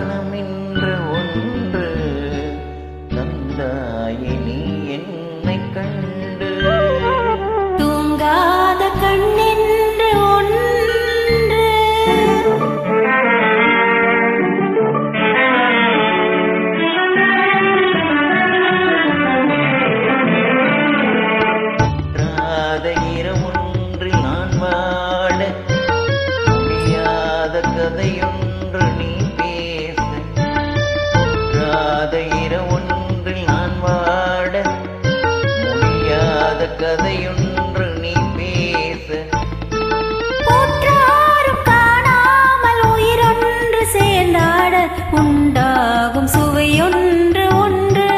மனமென்று ஒன்று தந்தாயே நீ என்னை கண்டு. தூங்காத கண்ணென்று ஒன்று ராத இரவொன்றில் நான் வாழ முடியாத கதையொன்று நீ பேச. ராத இரவொன்றில் நான் வாழ முடியாத கதையொன்று நீ பேச. ஊற்றாரும் காணாமல் உயிரொன்று சேர்ந்தாட உண்டாகும் சுவையொன்று ஒன்று.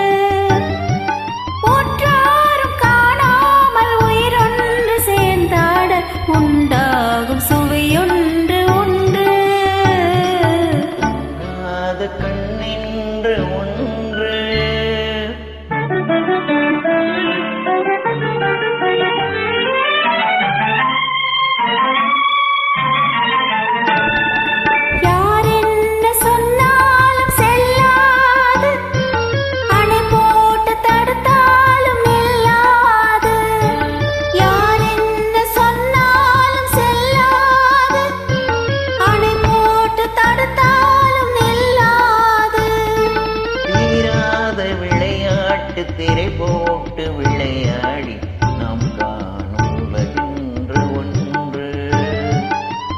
ஊற்றாரும் காணாமல் உயிரொன்று சேர்ந்தாட உண்டாகும் சுவையொன்று ஒன்று. காத கண்ணென்று ஒன்று. யார் என்ன சொன்னாலும் செல்லாது, அணை போட்டு தடுத்தாலும் நில்லாது. யார் என்ன சொன்னாலும் செல்லாது, அணை போட்டு தடுத்தாலும் நில்லாது. தீராத விளையாட்டு திரை போட்டு விளையாடி நாம் காணும் உலகென்று ஒன்று.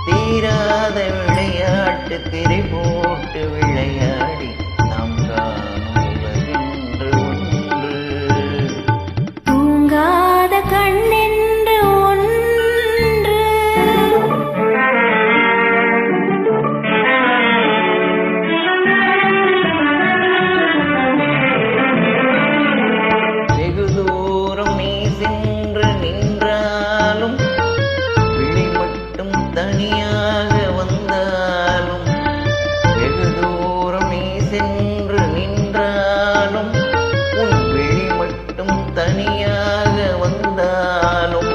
தீராத விளையாட்டு திரை போட்டு விளையாடி நாம் காணும் உலகென்று ஒன்று. தூங்காத கண்ணென்று ஒன்று. வெகு தூரம் நீ சென்று நின்றாலும் விழி மட்டும் தனியாக வந்தாலும். வெகு தூரம் நீ சென்று நின்றாலும் உன் விழி மட்டும் தனியாக வந்தாலும்.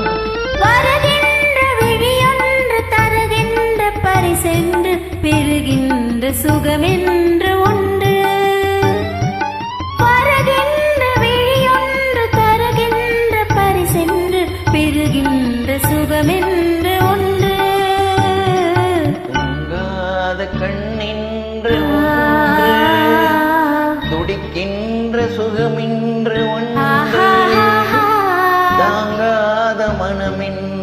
வருகின்ற விழியொன்று தருகின்ற பரிசென்று பெறுகின்ற சுகமென்று ஒன்று. வருகின்ற விழியொன்று தருகின்ற பரிசென்று பெறுகின்ற சுகமென்று ஒன்று. தூங்காத கண்ணென்று ஒன்று. துடிக்கின்ற சுகமென்று ஒன்று. தாங்காத மனமென்று